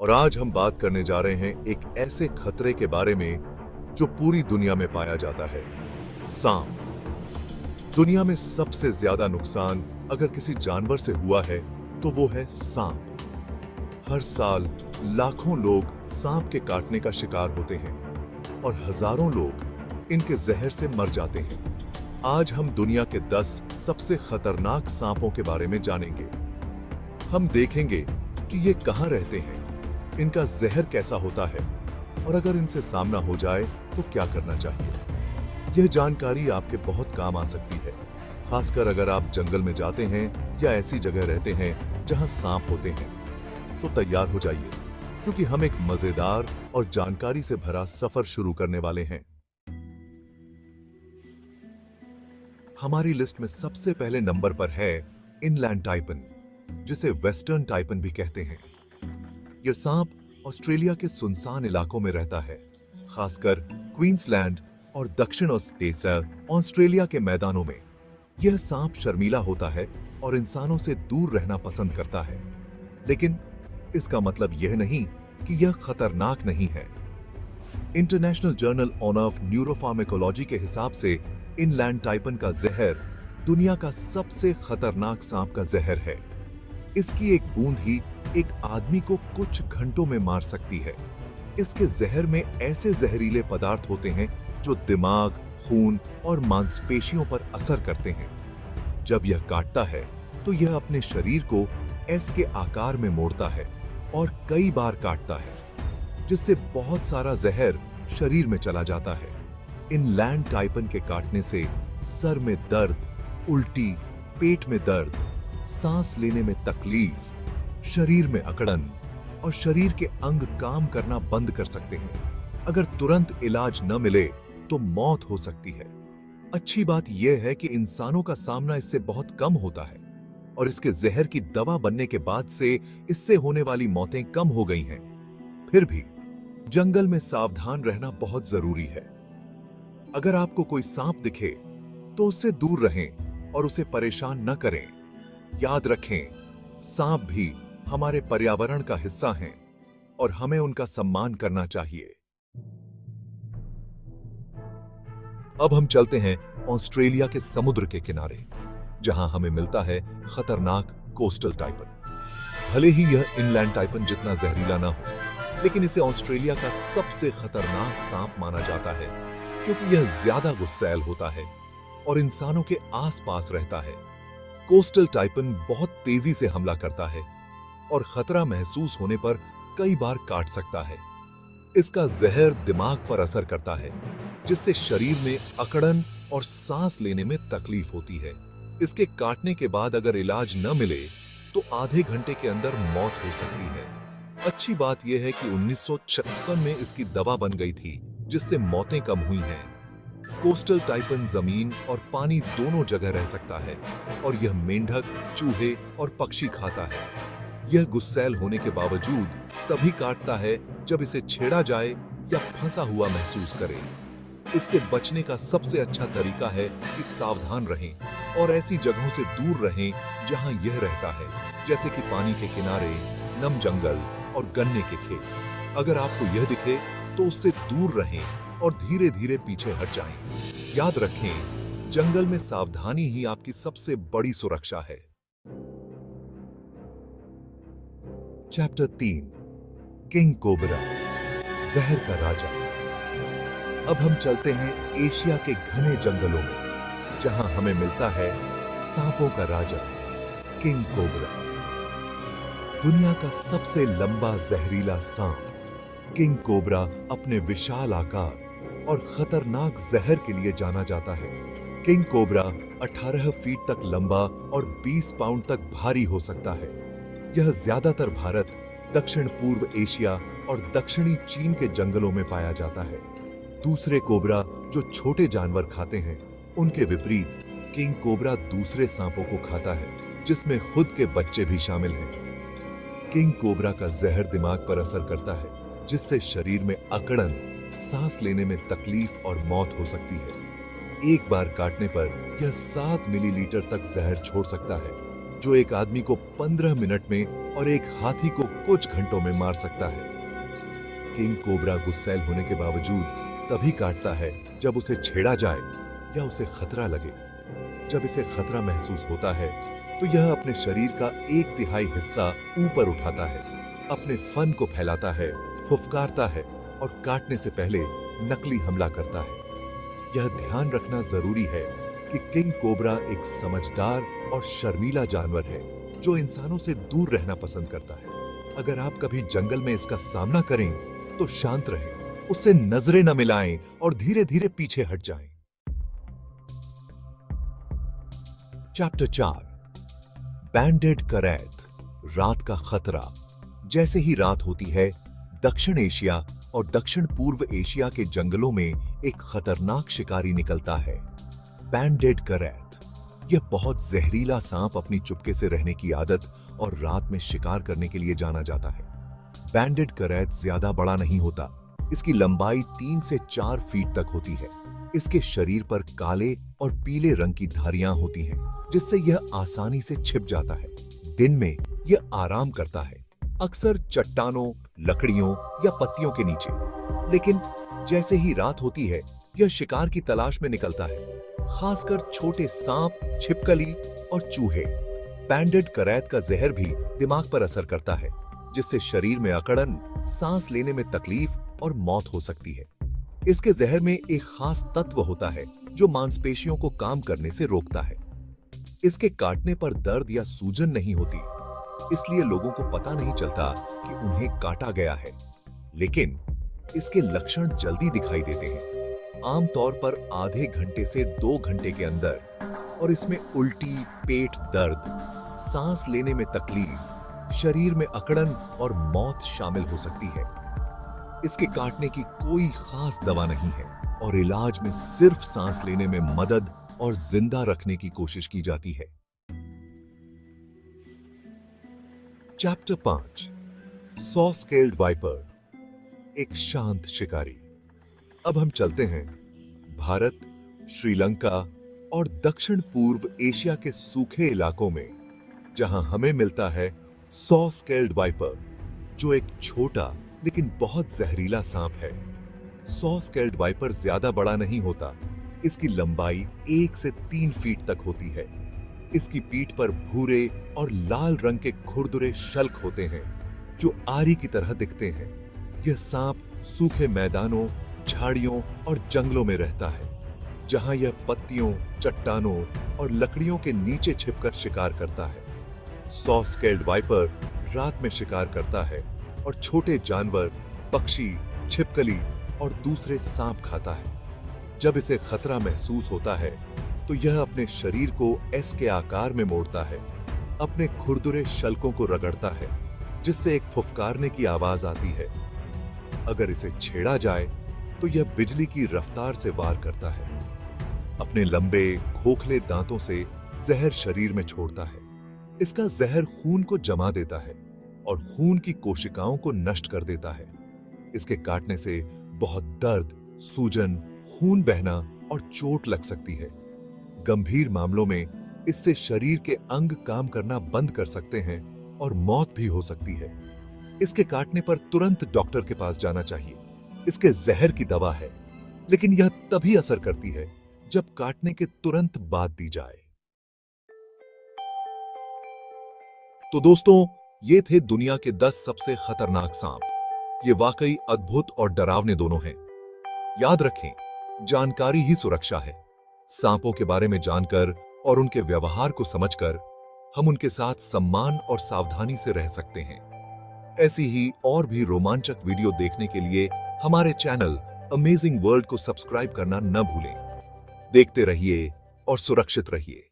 और आज हम बात करने जा रहे हैं एक ऐसे खतरे के बारे में जो पूरी दुनिया में पाया जाता है, सांप। दुनिया में सबसे ज्यादा नुकसान अगर किसी जानवर से हुआ है तो वो है सांप। हर साल लाखों लोग सांप के काटने का शिकार होते हैं और हजारों लोग इनके जहर से मर जाते हैं। आज हम दुनिया के 10 सबसे खतरनाक सांपों के बारे में जानेंगे। हम देखेंगे कि ये कहां रहते हैं, इनका जहर कैसा होता है और अगर इनसे सामना हो जाए तो क्या करना चाहिए। यह जानकारी आपके बहुत काम आ सकती है, खासकर अगर आप जंगल में जाते हैं या ऐसी जगह रहते हैं जहां सांप होते हैं। तो तैयार हो जाइए, क्योंकि हम एक मजेदार और जानकारी से भरा सफर शुरू करने वाले हैं। हमारी लिस्ट में सबसे पहले नंबर पर है इनलैंड टाइपन, जिसे वेस्टर्न टाइपन भी कहते हैं। यह सांप ऑस्ट्रेलिया के सुनसान इलाकों में रहता है, खासकर क्वींसलैंड और दक्षिण ऑस्ट्रेलिया के मैदानों में। यह सांप शर्मीला होता है और इंसानों से दूर रहना पसंद करता है, लेकिन इसका मतलब यह नहीं कि यह खतरनाक नहीं है। इंटरनेशनल जर्नल ऑफ न्यूरोफार्मेकोलॉजी के हिसाब से इनलैंड टाइपन का जहर दुनिया का सबसे खतरनाक सांप का जहर है। इसकी एक बूंद ही एक आदमी को कुछ घंटों में मार सकती है। इसके जहर में ऐसे जहरीले पदार्थ होते हैं जो दिमाग, खून और मांसपेशियों पर असर करते हैं। जब यह काटता है तो यह अपने शरीर को एस के आकार में मोड़ता है और कई बार काटता है, जिससे बहुत सारा जहर शरीर में चला जाता है। इनलैंड टाइपन के काटने से सर में दर्द, उल्टी, पेट में दर्द, सांस लेने में तकलीफ, शरीर में अकड़न और शरीर के अंग काम करना बंद कर सकते हैं। अगर तुरंत इलाज न मिले तो मौत हो सकती है। अच्छी बात यह है कि इंसानों का सामना इससे बहुत कम होता है और इसके जहर की दवा बनने के बाद से इससे होने वाली मौतें कम हो गई हैं। फिर भी जंगल में सावधान रहना बहुत जरूरी है। अगर आपको कोई सांप दिखे तो उससे दूर रहें और उसे परेशान न करें। याद रखें, सांप भी हमारे पर्यावरण का हिस्सा हैं और हमें उनका सम्मान करना चाहिए। अब हम चलते हैं ऑस्ट्रेलिया के समुद्र के किनारे, जहां हमें मिलता है खतरनाक कोस्टल टाइपन। भले ही यह इनलैंड टाइपन जितना जहरीला ना हो, लेकिन इसे ऑस्ट्रेलिया का सबसे खतरनाक सांप माना जाता है, क्योंकि यह ज्यादा गुस्सैल होता है और इंसानों के आसपास रहता है। कोस्टल टाइपन बहुत तेजी से हमला करता है और खतरा महसूस होने पर कई बार काट सकता है। इसका जहर दिमाग पर असर करता है, जिससे शरीर में अकड़न और सांस लेने में तकलीफ होती है। इसके काटने के बाद अगर इलाज न मिले तो आधे घंटे के अंदर मौत हो सकती है। अच्छी बात यह है कि 1956 में इसकी दवा बन गई थी, जिससे मौतें कम हुई हैं। कोस्टल टाइपन जमीन और पानी दोनों जगह रह सकता है और यह मेंढक, चूहे और पक्षी खाता है। यह गुस्सैल होने के बावजूद तभी काटता है जब इसे छेड़ा जाए या फंसा हुआ महसूस करे। इससे बचने का सबसे अच्छा तरीका है कि सावधान रहें और ऐसी जगहों से दूर रहें जहां यह रहता है, जैसे कि पानी के किनारे, नम जंगल और गन्ने के खेत। अगर आपको यह दिखे तो उससे दूर रहें और धीरे धीरे पीछे हट जाएं। याद रखें, जंगल में सावधानी ही आपकी सबसे बड़ी सुरक्षा है। चैप्टर 3, किंग कोबरा, जहर का राजा। अब हम चलते हैं एशिया के घने जंगलों में, जहां हमें मिलता है सांपों का राजा, किंग कोबरा। दुनिया का सबसे लंबा जहरीला सांप किंग कोबरा अपने विशाल आकार और खतरनाक जहर के लिए जाना जाता है। किंग कोबरा 18 फीट तक लंबा और 20 पाउंड तक भारी हो सकता है। यह ज्यादातर भारत, दक्षिण पूर्व एशिया और दक्षिणी चीन के जंगलों में पाया जाता है। दूसरे कोबरा जो छोटे जानवर खाते हैं, उनके विपरीत किंग कोबरा दूसरे सांपों को खाता है, जिसमें खुद के बच्चे भी शामिल हैं। किंग कोबरा का जहर दिमाग पर असर करता है, जिससे शरीर में अकड़न, सांस लेने में तकलीफ और मौत हो सकती है। एक बार काटने पर यह 7 मिलीलीटर तक जहर छोड़ सकता है, जो एक आदमी को 15 मिनट में और एक हाथी को कुछ घंटों में मार सकता है। किंग कोबरा गुस्सैल होने के बावजूद तभी काटता है जब उसे छेड़ा जाए या उसे खतरा लगे। जब इसे खतरा महसूस होता है तो यह अपने शरीर का 1/3 हिस्सा ऊपर उठाता है, अपने फन को फैलाता है, फुफकारता है और काटने से पहले नकली हमला करता है। यह ध्यान रखना जरूरी है कि किंग कोबरा एक समझदार और शर्मीला जानवर है जो इंसानों से दूर रहना पसंद करता है। अगर आप कभी जंगल में इसका सामना करें तो शांत रहें, उससे नजरें न मिलाएं और धीरे धीरे पीछे हट जाएं। चैप्टर 4 बैंडेड करैत, रात का खतरा। जैसे ही रात होती है, दक्षिण एशिया और दक्षिण पूर्व एशिया के जंगलों में एक खतरनाक शिकारी निकलता है, बैंडेड करैत। यह बहुत जहरीला सांप अपनी चुपके से रहने की आदत और रात में शिकार करने के लिए जाना जाता है। बैंडेड करैत ज्यादा बड़ा नहीं होता, इसकी लंबाई 3 से 4 फीट तक होती है। इसके शरीर पर काले और पीले रंग की धारियां होती हैं, जिससे यह आसानी से छिप जाता है। दिन में यह आराम करता है, अक्सर चट्टानों, लकड़ियों या पत्तियों के नीचे। लेकिन जैसे ही रात होती है, यह शिकार की तलाश में निकलता है, खासकर छोटे सांप, छिपकली और चूहे। बैंडेड करैत का जहर भी दिमाग पर असर करता है, जिससे शरीर में अकड़न, सांस लेने में तकलीफ और मौत हो सकती है। इसके जहर में एक खास तत्व होता है जो मांसपेशियों को काम करने से रोकता है। इसके काटने पर दर्द या सूजन नहीं होती, इसलिए लोगों को पता नहीं चलता कि उन्हें काटा गया है। लेकिन इसके लक्षण जल्दी दिखाई देते हैं, आमतौर पर आधे घंटे से 2 घंटे के अंदर, और इसमें उल्टी, पेट दर्द, सांस लेने में तकलीफ, शरीर में अकड़न और मौत शामिल हो सकती है। इसके काटने की कोई खास दवा नहीं है और इलाज में सिर्फ सांस लेने में मदद और जिंदा रखने की कोशिश की जाती है। चैप्टर 5 सॉ स्केल्ड वाइपर, एक शांत शिकारी। अब हम चलते हैं भारत, श्रीलंका और दक्षिण पूर्व एशिया के सूखे इलाकों में, जहां हमें मिलता है सॉ स्केल्ड वाइपर, जो एक छोटा लेकिन बहुत जहरीला सांप है। सॉ स्केल्ड वाइपर ज्यादा बड़ा नहीं होता, इसकी लंबाई 1 से 3 फीट तक होती है। इसकी पीठ पर भूरे और लाल रंग के खुरदुरे शल्क होते हैं जो आरी की तरह दिखते हैं। यह सांप सूखे मैदानों, झाड़ियों और जंगलों में रहता है, जहां यह पत्तियों, चट्टानों और लकड़ियों के नीचे छिपकर शिकार करता है। सॉ स्केल्ड वाइपर रात में शिकार करता है और छोटे जानवर, पक्षी, छिपकली और दूसरे सांप खाता है। जब इसे खतरा महसूस होता है तो यह अपने शरीर को एस के आकार में मोड़ता है, अपने खुरदुरे शल्कों को रगड़ता है, जिससे एक फुफकारने की आवाज आती है। अगर इसे छेड़ा जाए तो यह बिजली की रफ्तार से वार करता है। अपने लंबे, खोखले दांतों से जहर शरीर में छोड़ता है। इसका जहर खून को जमा देता है और खून की कोशिकाओं को नष्ट कर देता है। इसके काटने से बहुत दर्द, सूजन, खून बहना और चोट लग सकती है। गंभीर मामलों में इससे शरीर के अंग काम करना बंद कर सकते हैं और मौत भी हो सकती है। इसके काटने पर तुरंत डॉक्टर के पास जाना चाहिए। इसके जहर की दवा है, लेकिन यह तभी असर करती है जब काटने के तुरंत बाद दी जाए। तो दोस्तों, ये थे दुनिया के 10 सबसे खतरनाक सांप। ये वाकई अद्भुत और डरावने दोनों हैं। याद रखें, जानकारी ही सुरक्षा है। सांपों के बारे में जानकर और उनके व्यवहार को समझकर हम उनके साथ सम्मान और सावधानी से रह सकते हैं। ऐसी ही और भी रोमांचक वीडियो देखने के लिए हमारे चैनल अमेजिंग वर्ल्ड को सब्सक्राइब करना न भूलें। देखते रहिए और सुरक्षित रहिए।